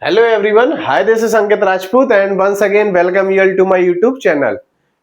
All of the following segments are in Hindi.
Hello everyone, hi, this is Ankit Rajput and once again welcome you all to my YouTube channel.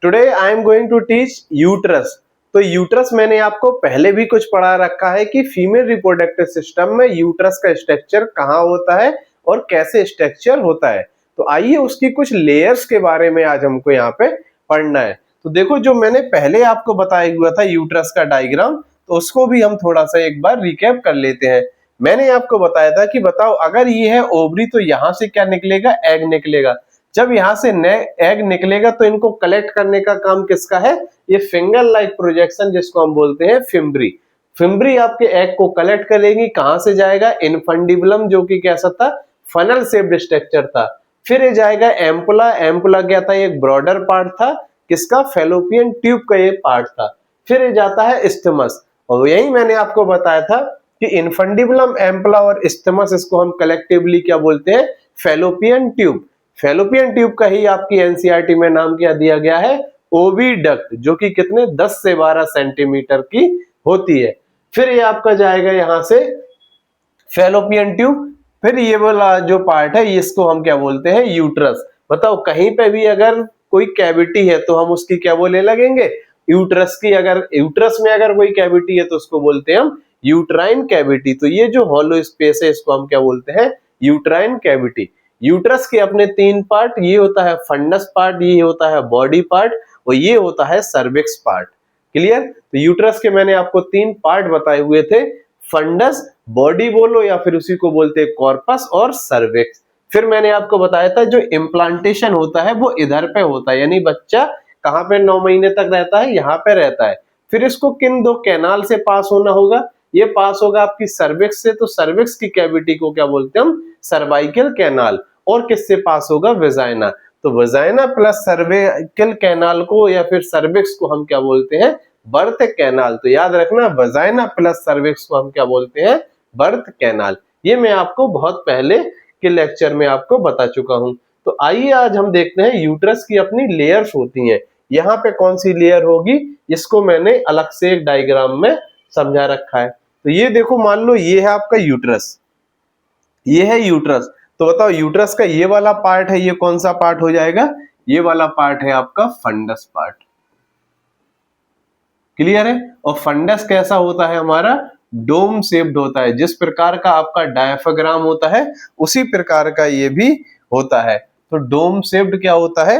Today I am going to teach uterus. तो यूट्रस मैंने आपको पहले भी कुछ पढ़ा रखा है कि फीमेल रिप्रोडक्टिव सिस्टम में यूट्रस का स्ट्रक्चर कहाँ होता है और कैसे स्ट्रक्चर होता है। तो आइए उसकी कुछ लेयर्स के बारे में आज हमको यहाँ पे पढ़ना है। तो देखो, जो मैंने पहले आपको बताया हुआ था यूट्रस का डायग्राम, तो उसको भी हम थोड़ा सा एक बार रिकैप कर लेते हैं। मैंने आपको बताया था कि बताओ, अगर ये है ओवरी तो यहाँ से क्या निकलेगा, एग निकलेगा। जब यहाँ से एग निकलेगा तो इनको कलेक्ट करने का काम किसका है, ये फिंगर लाइक प्रोजेक्शन जिसको हम बोलते हैं फिम्ब्री। फिम्ब्री आपके एग को कलेक्ट करेगी, कहां से जाएगा, इनफंडिबुलम जो कि कैसा था, फनल शेप्ड स्ट्रक्चर था। फिर ये जाएगा एम्पुला। एम्पुला क्या था, एक ब्रॉडर पार्ट था किसका, फेलोपियन ट्यूब का ये पार्ट था। फिर ये जाता है स्टमस, और यही मैंने आपको बताया था कि इनफंडिबुलम, एम्पुला और स्टमस, इसको हम कलेक्टिवली क्या बोलते हैं, फेलोपियन ट्यूब। फेलोपियन ट्यूब का ही आपकी एनसीईआरटी में नाम क्या दिया गया है, ओविडक्ट, जो कि कितने 10 से 12 सेंटीमीटर की होती है। फिर ये आपका जाएगा यहां से फेलोपियन ट्यूब। फिर ये वाला जो पार्ट है इसको हम क्या बोलते हैं, यूट्रस। बताओ, कहीं पे भी अगर कोई कैविटी है तो हम उसकी क्या बोलने लगेंगे, यूट्रस की। अगर यूट्रस में अगर कोई कैविटी है तो उसको बोलते हैं हम यूट्राइन कैविटी। तो ये जो हॉलो स्पेस है इसको हम क्या बोलते हैं, यूट्राइन कैविटी। यूट्रस के अपने तीन पार्ट, ये होता है फंडस पार्ट, ये होता है बॉडी पार्ट, और ये होता है सर्विक्स पार्ट। क्लियर। तो यूट्रस के मैंने आपको तीन पार्ट बताए हुए थे, फंडस, बॉडी बोलो या फिर उसी को बोलते हैं कॉर्पस, और सर्विक्स। फिर मैंने आपको बताया था जो इम्प्लांटेशन होता है वो इधर पे होता है, यानी बच्चा कहां पे 9 महीने तक रहता है, यहाँ पे रहता है। फिर इसको किन दो कैनाल से पास होना होगा, ये पास होगा आपकी सर्विक्स से। तो सर्विक्स की कैविटी को क्या बोलते हैं हम, सर्वाइकल कैनाल। और किससे पास होगा, वेजाइना। तो वेजाइना प्लस सर्वाइकल कैनाल को या फिर सर्विक्स को हम क्या बोलते हैं, बर्थ कैनाल। तो याद रखना, वेजाइना प्लस सर्विक्स को हम क्या बोलते हैं, बर्थ कैनाल। ये मैं आपको बहुत पहले के लेक्चर में आपको बता चुका हूं। तो आइए आज हम देखते हैं यूट्रस की अपनी लेयर्स होती हैं। यहाँ पे कौन सी लेयर होगी, इसको मैंने अलग से एक डायग्राम में समझा रखा है। तो ये देखो, मान लो ये है आपका यूट्रस, ये है यूट्रस। तो बताओ, यूट्रस का ये वाला पार्ट है, ये कौन सा पार्ट हो जाएगा, ये वाला पार्ट है आपका फंडस पार्ट। क्लियर है। और फंडस कैसा होता है हमारा, डोम शेप्ड होता है। जिस प्रकार का आपका डायफ्राम होता है उसी प्रकार का ये भी होता है। तो डोम शेप्ड क्या होता है,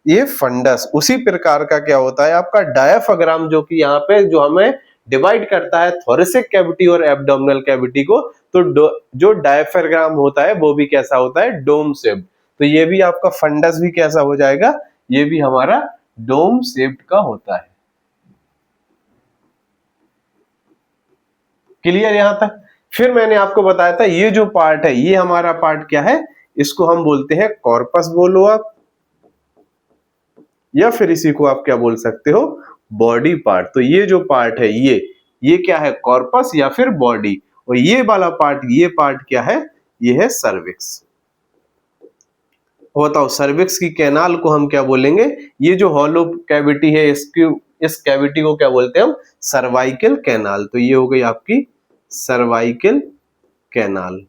ये फंडस। उसी प्रकार का क्या होता है आपका डायफ्राम, जो कि यहाँ पे जो हमें डिवाइड करता है थोरेसिक कैविटी और एब्डोमिनल कैविटी को। तो जो डायफ्राम होता है वो भी कैसा होता है, डोम शेप्ड। तो ये भी आपका फंडस भी कैसा हो जाएगा, ये भी हमारा डोम शेप्ड का होता है। क्लियर यहां तक। फिर मैंने आपको बताया था ये जो पार्ट है, ये हमारा पार्ट क्या है, इसको हम बोलते हैं कॉर्पस बोलो आप, या फिर इसी को आप क्या बोल सकते हो, बॉडी पार्ट। तो ये जो पार्ट है ये क्या है, कॉर्पस या फिर बॉडी। और ये वाला पार्ट, ये पार्ट क्या है, ये है सर्विक्स। बताओ, सर्विक्स की कैनाल को हम क्या बोलेंगे, ये जो हॉलो कैविटी है इस कैविटी को क्या बोलते हैं हम, सर्वाइकल कैनाल। तो ये हो गई आपकी सर्वाइकल कैनाल।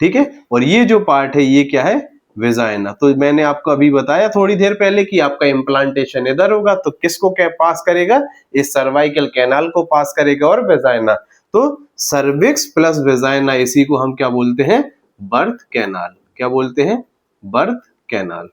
ठीक है। और ये जो पार्ट है ये क्या है, वेजाइना। तो मैंने आपको अभी बताया थोड़ी देर पहले कि आपका इम्प्लांटेशन इधर होगा, तो किसको क्या पास करेगा, इस सर्वाइकल कैनाल को पास करेगा और वेजाइना। तो सर्विक्स प्लस वेजाइना, इसी को हम क्या बोलते हैं, बर्थ कैनाल। क्या बोलते हैं, बर्थ कैनाल।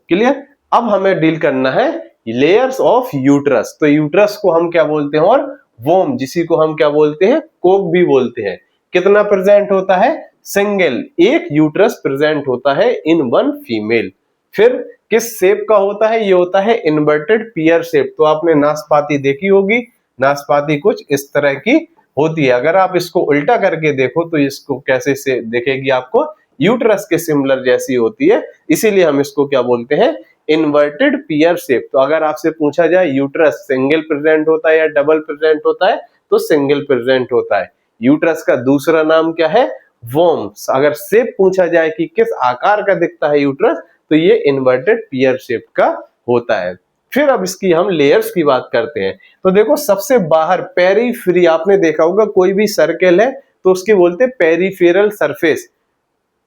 क्लियर। अब हमें डील करना है लेयर्स ऑफ यूट्रस। तो यूट्रस को हम क्या बोलते हैं, और वोम, जिसी को हम क्या बोलते हैं, कोक भी बोलते हैं। कितना प्रेजेंट होता है, सिंगल, एक यूट्रस प्रेजेंट होता है इन वन फीमेल। फिर किस शेप का होता है, ये होता है इन्वर्टेड पियर शेप। तो आपने नाशपाती देखी होगी, नाशपाती कुछ इस तरह की होती है। अगर आप इसको उल्टा करके देखो तो इसको कैसे से देखेगी आपको, यूट्रस के सिमिलर जैसी होती है। इसीलिए हम इसको क्या बोलते हैं, इन्वर्टेड पियर शेप। तो अगर आपसे पूछा जाए यूट्रस सिंगल प्रेजेंट होता है या डबल प्रेजेंट होता है, तो सिंगल प्रेजेंट होता है। यूट्रस का दूसरा नाम क्या है, वोम्स। अगर शेप पूछा जाए कि किस आकार का दिखता है यूट्रस, तो ये इन्वर्टेड पियर शेप का होता है। फिर अब इसकी हम लेयर्स की बात करते हैं। तो देखो, सबसे बाहर पेरीफ्री, आपने देखा होगा कोई भी सर्कल है तो उसके बोलते हैं पेरीफेरल सरफेस।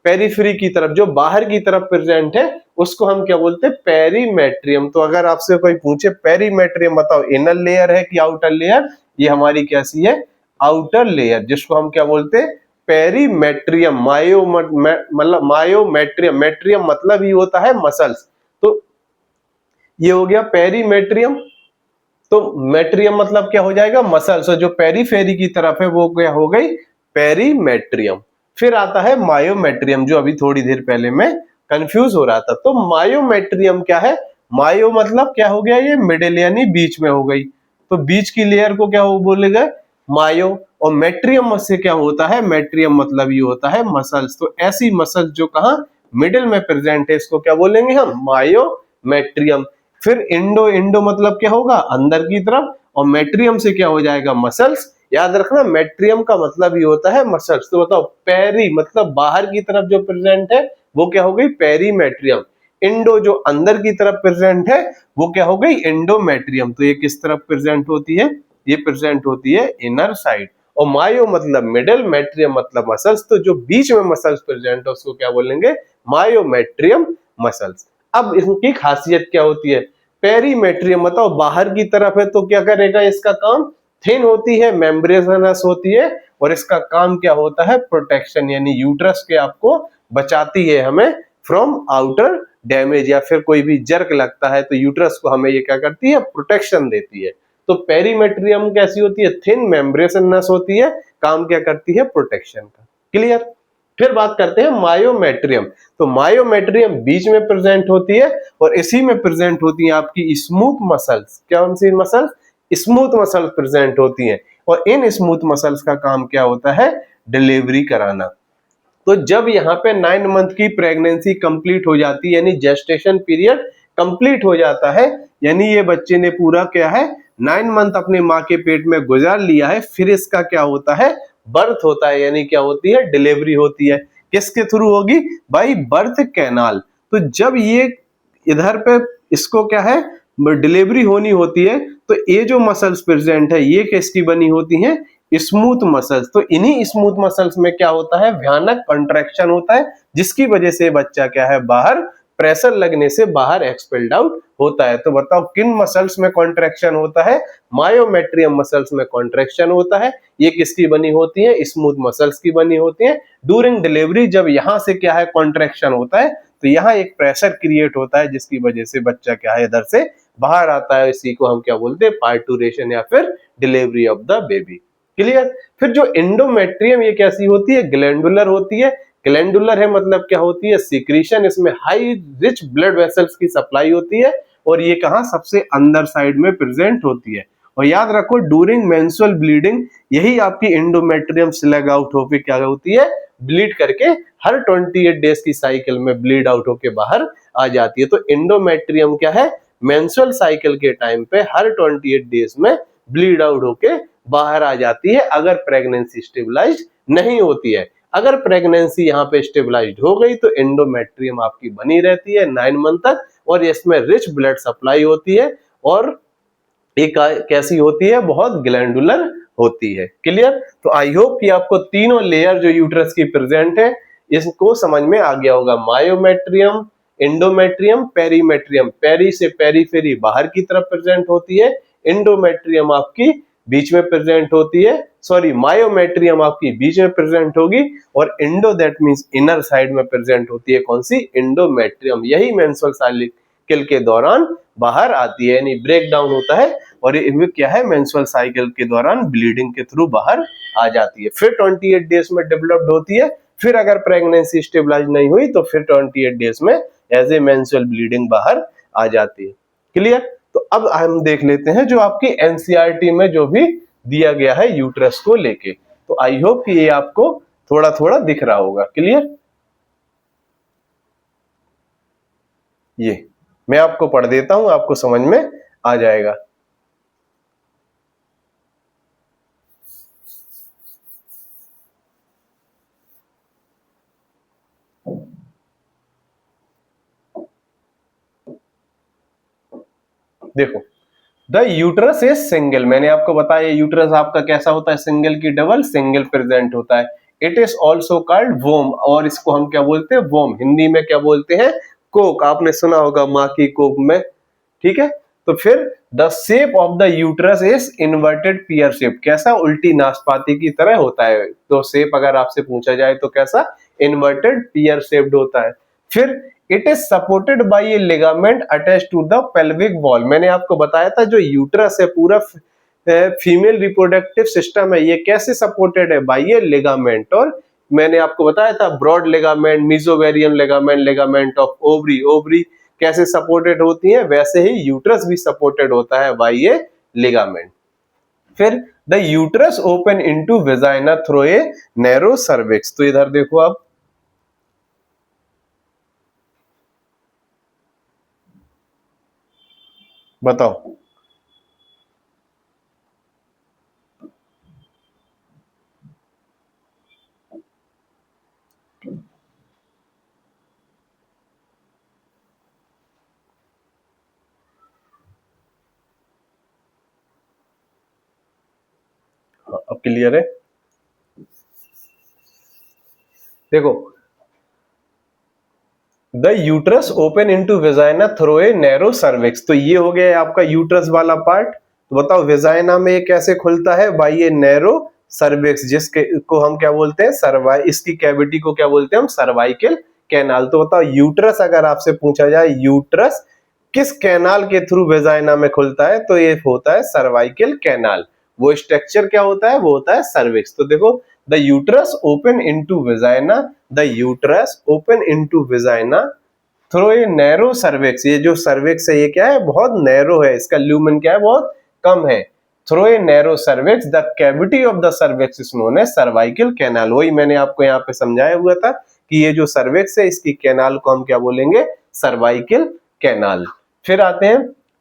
पेरिफेरी की तरफ, जो बाहर की तरफ प्रेजेंट है, उसको हम क्या बोलते हैं, पेरीमेट्रियम। तो अगर आपसे कोई पूछे पेरीमेट्रियम बताओ इनर लेयर है कि आउटर लेयर, ये हमारी कैसी है, आउटर लेयर, जिसको हम क्या बोलते हैं, पेरीमेट्रियम। मतलब मायोमेट्रियम, मेट्रियम मतलब ही होता है मसल्स, तो ये हो गया पेरीमेट्रियम। तो मेट्रियम मतलब क्या हो जाएगा, मसल्स। जो पेरीफेरी की तरफ है वो क्या हो गई, पेरीमेट्रियम। फिर आता है मायोमेट्रियम, जो अभी थोड़ी देर पहले मैं कंफ्यूज हो रहा था। तो मायोमेट्रियम क्या है, मायो मतलब क्या हो गया, ये मिडिल यानी बीच में हो गई, तो बीच की लेयर को क्या हो बोलेगा, मायो। और मेट्रियम से क्या होता है, मेट्रियम मतलब ये होता है मसल्स। तो ऐसी मसल्स जो कहा मिडिल में प्रेजेंट है, इसको क्या बोलेंगे हम, मायोमेट्रियम। फिर इंडो, इंडो मतलब क्या होगा, अंदर की तरफ, और मेट्रियम से क्या हो जाएगा, मसल्स। याद रखना मेट्रियम का मतलब ये होता है मसल्स। तो बताओ पेरी मतलब बाहर की तरफ जो प्रेजेंट है वो क्या हो गई, पेरीमेट्रियम। इंडो जो अंदर की तरफ प्रेजेंट है वो क्या हो गई, इंडोमेट्रियम। तो ये किस तरफ प्रेजेंट होती है, ये प्रेजेंट होती है इनर साइड। और मायो मतलब मिडिल, मेट्रियम मतलब मसल्स। तो जो बीच में मसल्स प्रेजेंट है उसको क्या बोलेंगे, मायोमेट्रियम मसल्स। अब इनकी खासियत क्या होती है, पेरीमेट्रियम बताओ बाहर की तरफ है तो क्या करेगा, इसका काम थिन होती है, मेम्ब्रेनस होती है, और इसका काम क्या होता है, प्रोटेक्शन, यानी यूट्रस के आपको बचाती है हमें फ्रॉम आउटर डैमेज, या फिर कोई भी जर्क लगता है तो यूट्रस को हमें ये क्या करती है, प्रोटेक्शन देती है। तो पेरीमेट्रियम कैसी होती है, थिन मेम्ब्रेनस होती है, काम क्या करती है, प्रोटेक्शन का। क्लियर। फिर बात करते हैं मायोमेट्रियम। तो मायोमेट्रियम बीच में प्रेजेंट होती है, और इसी में प्रेजेंट होती है आपकी स्मूथ मसल्स। कौन सी मसल्स, स्मूथ मसल्स प्रेजेंट होती हैं। और इन स्मूथ मसल्स का काम क्या होता है, डिलीवरी कराना। तो जब यहाँ पे 9 मंथ की प्रेगनेंसी कंप्लीट हो जाती है, यानी जेस्टेशन पीरियड कंप्लीट हो जाता है, यानी ये बच्चे ने पूरा क्या है, 9 मंथ अपने माँ के पेट में गुजार लिया है, फिर इसका क्या होता है, बर्थ होता है, यानी क्या होती है, डिलीवरी होती है। किसके थ्रू होगी भाई, बर्थ कैनाल। तो जब ये इधर पे इसको क्या है, डिलीवरी होनी होती है, तो ये जो मसल्स प्रेजेंट है ये किसकी बनी होती हैं, स्मूथ मसल्स। तो इन्हीं स्मूथ मसल्स में क्या होता है, भयानक कंट्रैक्शन होता है, जिसकी वजह से बच्चा क्या है, बाहर प्रेशर लगने से बाहर एक्सपेल्ड आउट होता है। तो बताओ किन मसल्स में कॉन्ट्रैक्शन होता है, मायोमेट्रियम मसल्स में कॉन्ट्रैक्शन होता है। ये किसकी बनी होती है, स्मूथ मसल्स की बनी होती है। ड्यूरिंग डिलीवरी जब यहां से क्या है, कॉन्ट्रैक्शन होता है, तो यहाँ एक प्रेशर क्रिएट होता है, जिसकी वजह से बच्चा क्या है, इधर से बाहर आता है। इसी को हम क्या बोलते हैं, पार्टुरेशन या फिर delivery of the baby. Clear. फिर जो एंडोमेट्रियम ये कैसी होती है, ग्लैंडुलर होती है। ग्लैंडुलर है मतलब क्या होती है, सीक्रेशन, इसमें हाई रिच ब्लड वेसल्स की सप्लाई होती है, और ये कहां, सबसे अंदर साइड में प्रेजेंट होती है। और याद रखो ड्यूरिंग मेंस्ट्रुअल ब्लीडिंग यही आपकी एंडोमेट्रियम स्लग आउट होकर क्या होती है, ब्लीड करके हर 28 डेज की साइकिल में ब्लीड आउट होके बाहर आ जाती है। तो एंडोमेट्रियम क्या है, मेंस्ट्रुअल साइकिल के टाइम पे हर 28 डेज में ब्लीड आउट होके बाहर आ जाती है, अगर प्रेगनेंसी स्टेबलाइज नहीं होती है। अगर प्रेगनेंसी यहाँ पे स्टेबलाइज हो गई तो एंडोमेट्रियम आपकी बनी रहती है 9 मंथ तक, और इसमें रिच ब्लड सप्लाई होती है, और एक कैसी होती है, बहुत ग्लैंडुलर होती है। क्लियर। तो आई होप कि आपको तीनों लेयर जो यूट्रस की प्रेजेंट है इसको समझ में आ गया होगा, मायोमेट्रियम, एंडोमेट्रियम, पेरीमेट्रियम। पेरी से पेरीफेरी बाहर की तरफ प्रेजेंट होती है, एंडोमेट्रियम आपकी बीच में प्रेजेंट होती है, सॉरी मायोमेट्रियम आपकी बीच में प्रेजेंट होगी, और endo that means inner side में प्रेजेंट होती है, कौन सी, एंडोमेट्रियम। यही मेंस्ट्रुअल साइकिल के दौरान बाहर आती है, यानी ब्रेक डाउन होता है, और ये क्या है, मेंस्ट्रुअल साइकिल के दौरान ब्लीडिंग के थ्रू बाहर आ जाती है। फिर 28 डेज में डेवलप्ड होती है, फिर अगर प्रेगनेंसी स्टेबलाइज नहीं हुई तो फिर 28 डेज में एज ए मेंस्ट्रुअल ब्लीडिंग बाहर आ जाती है। क्लियर। तो अब हम देख लेते हैं जो आपकी एनसीईआरटी में जो भी दिया गया है यूट्रस को लेके। तो आई होप कि ये आपको थोड़ा थोड़ा दिख रहा होगा। क्लियर। ये मैं आपको पढ़ देता हूं, आपको समझ में आ जाएगा। देखो, द यूट्रस इज सिंगल। मैंने आपको बताया यूट्रस आपका कैसा होता है, सिंगल की डबल, सिंगल प्रेजेंट होता है। इट इज ऑल्सो कॉल्ड वोम, और इसको हम क्या बोलते हैं, वोम। हिंदी में क्या बोलते हैं, कोक। आपने सुना होगा माँ की कोक में, ठीक है। तो फिर the shape of the uterus is inverted peer shape, कैसा, उल्टी नाशपाती की तरह होता है। तो शेप अगर आपसे पूछा जाए तो कैसा, इन्वर्टेड पियर शेप्ड होता है। फिर it is supported by a ligament attach to the pelvic wall. मैंने आपको बताया था जो यूट्रस है पूरा फीमेल रिप्रोडक्टिव सिस्टम है, ये कैसे सपोर्टेड है, बाय ए लिगामेंट। और मैंने आपको बताया था broad ligament, mesovarium ligament, ligament of ovary, ovary कैसे सपोर्टेड होती है, वैसे ही यूट्रस भी सपोर्टेड होता है बाय ए लिगामेंट। फिर the uterus open into vagina through a narrow cervix. तो इधर देखो आप, बताओ। अब क्लियर है, देखो। The uterus open into vagina through a narrow cervix. तो ये हो गया आपका यूट्रस वाला पार्ट। तो बताओ वेजाइना में ये कैसे खुलता है, बाय ये नैरो सर्विक्स, जिसके को हम क्या बोलते हैं, सर्वाई, इसकी कैविटी को क्या बोलते हैं हम, सर्वाइकल कैनाल। तो बताओ यूट्रस अगर आपसे पूछा जाए यूट्रस किस कैनाल के थ्रू वेजाइना में खुलता है, तो ये होता है सर्वाइकल कैनाल। वो स्ट्रक्चर क्या होता है, वो होता है सर्विक्स। तो देखो the uterus open into vagina, the uterus open into vagina through a narrow cervix. ये जो सर्विक्स है ये क्या है, बहुत नैरो है, इसका ल्यूमेन क्या है, बहुत कम है। Through a narrow cervix the cavity of the cervix is known as cervical canal. वही मैंने आपको यहाँ पे समझाया हुआ था कि ये जो सर्विक्स है इसकी कैनाल को हम क्या बोलेंगे, सर्वाइकल कैनाल। फिर आते हैं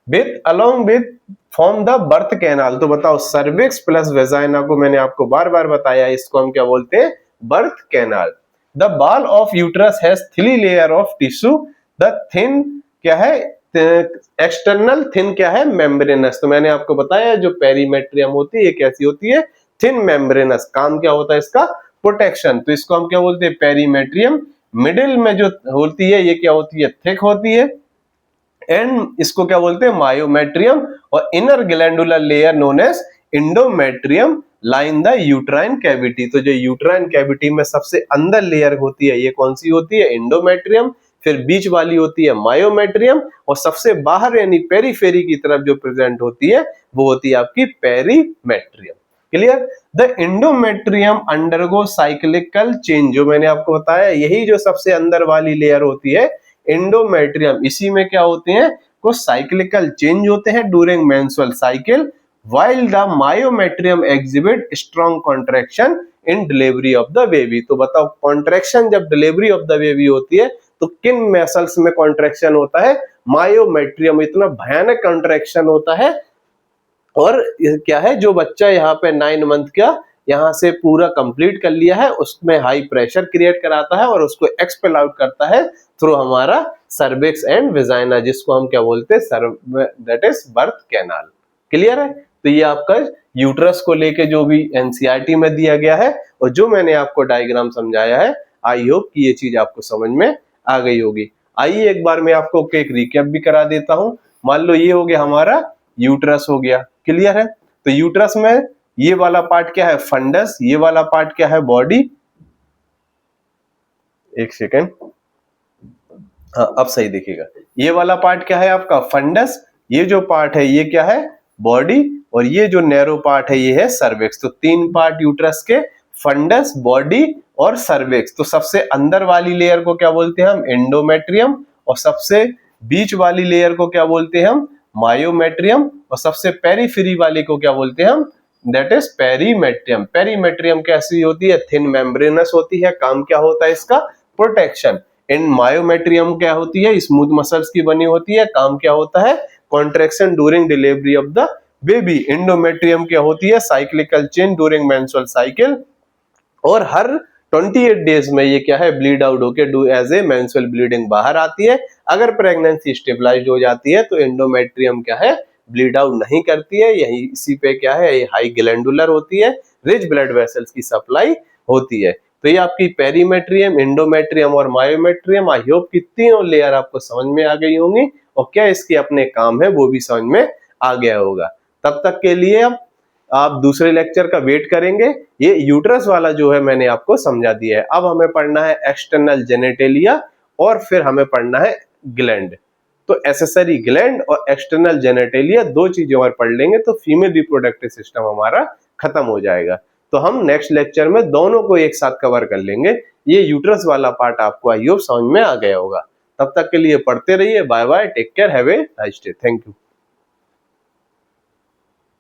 with along with form the birth canal. तो बताओ सर्विक्स प्लस वेजाइना को मैंने आपको बार बार बताया, इसको हम क्या बोलते हैं, birth canal. The ball of uterus has 3 layer of tissue, the thin क्या है, एक्सटर्नल, थिन क्या है, मेम्ब्रेनस। तो मैंने आपको बताया जो पेरीमेट्रियम होती है ये कैसी होती है, थिन मेम्ब्रेनस। काम क्या होता है इसका, प्रोटेक्शन। तो इसको हम क्या बोलते हैं, पेरीमेट्रियम। मिडिल में जो होती है ये क्या होती है, थिक होती है, एंड इसको क्या बोलते हैं, मायोमेट्रियम। और inner glandular layer known as endometrium line the uterine cavity. तो जो यूट्राइन कैविटी में सबसे अंदर लेयर होती है ये कौन सी होती है, इंडोमेट्रियम। फिर बीच वाली होती है मायोमेट्रियम, और सबसे बाहर यानी पेरीफेरी की तरफ जो प्रेजेंट होती है वो होती है आपकी perimetrium. Clear. The endometrium undergo cyclical change, जो मैंने आपको बताया यही जो सबसे अंदर वाली लेयर होती है इंडोमेट्रियम, इसी में क्या होते हैं, कुछ साइक्लिकल चेंज होते हैं during menstrual cycle, while the myometrium exhibit strong contraction in delivery of the baby। तो बताओ कॉन्ट्रैक्शन जब डिलीवरी ऑफ द बेबी होती है तो किन मसल्स में कॉन्ट्रैक्शन होता है, मायोमेट्रियम। इतना भयानक कॉन्ट्रैक्शन होता है, और क्या है, जो बच्चा यहाँ पे 9 मंथ का यहाँ से पूरा कंप्लीट कर लिया है उसमें हाई प्रेशर क्रिएट कराता है और उसको एक्सपेल आउट करता है थ्रू हमारा सर्विक्स एंड वेजाइना, जिसको हम क्या बोलते हैं, that is birth canal. Clear है। तो ये आपका यूट्रस को लेके जो भी एनसीईआरटी में दिया गया है और जो मैंने आपको डायग्राम समझाया है, आई होप कि ये चीज आपको समझ में आ गई होगी। आइए एक बार मैं आपको एक रिकैप भी करा देता हूं। मान लो ये हो गया हमारा यूट्रस हो गया, क्लियर है। तो यूट्रस में ये वाला पार्ट क्या है, फंडस, ये वाला पार्ट क्या है, बॉडी। एक सेकेंड, हाँ अब सही दिखेगा। ये वाला पार्ट क्या है आपका, फंडस। ये जो पार्ट है ये क्या है, बॉडी। और ये जो नैरो पार्ट है ये है सर्विक्स। तो 3 पार्ट यूट्रस के, फंडस, बॉडी और सर्विक्स। तो सबसे अंदर वाली लेयर को क्या बोलते हैं हम, एंडोमेट्रियम। और सबसे बीच वाली लेयर को क्या बोलते हैं हम, मायोमेट्रियम। और सबसे पेरीफेरी वाली को क्या बोलते हैं हम, दैट इज पेरीमेट्रियम। पेरीमेट्रियम कैसी होती है, थिन मेम्ब्रेनस होती है। काम क्या होता है इसका, प्रोटेक्शन। इन मायोमेट्रियम क्या होती है, स्मूथ मसल्स की बनी होती है। काम क्या होता है, contraction during delivery of the baby. Endometrium क्या होती है, cyclical change during menstrual cycle. और हर 28 डेज में ये क्या है, ब्लीड आउट होके do as a menstrual bleeding बाहर आती है। अगर प्रेगनेंसी स्टेबलाइज्ड हो जाती है तो एंडोमेट्रियम क्या है, ब्लीड आउट नहीं करती है। यही इसी पे क्या है, ये हाई ग्लैंडुलर होती है, रिच ब्लड वेसल्स की सप्लाई होती है। तो ये आपकी पेरीमेट्रियम, एंडोमेट्रियम और मायोमेट्रियम, आई होप कि तीनों लेयर आपको समझ में आ गई होंगी और क्या इसके अपने काम है वो भी समझ में आ गया होगा। तब तक के लिए अब आप दूसरे लेक्चर का वेट करेंगे। ये यूट्रस वाला जो है मैंने आपको समझा दिया है। अब हमें पढ़ना है एक्सटर्नल जेनेटेलिया और फिर हमें पढ़ना है ग्लैंड। तो एक्सेसरी ग्लैंड और एक्सटर्नल जेनेटेलिया दो चीजें और पढ़ लेंगे तो फीमेल रिप्रोडक्टिव सिस्टम हमारा खत्म हो जाएगा। तो हम नेक्स्ट लेक्चर में दोनों को एक साथ कवर कर लेंगे। ये यूट्रस वाला पार्ट आपको आई होप समझ में आ गया होगा। तब तक के लिए पढ़ते रहिए। Bye bye, take care, have a nice day, thank you.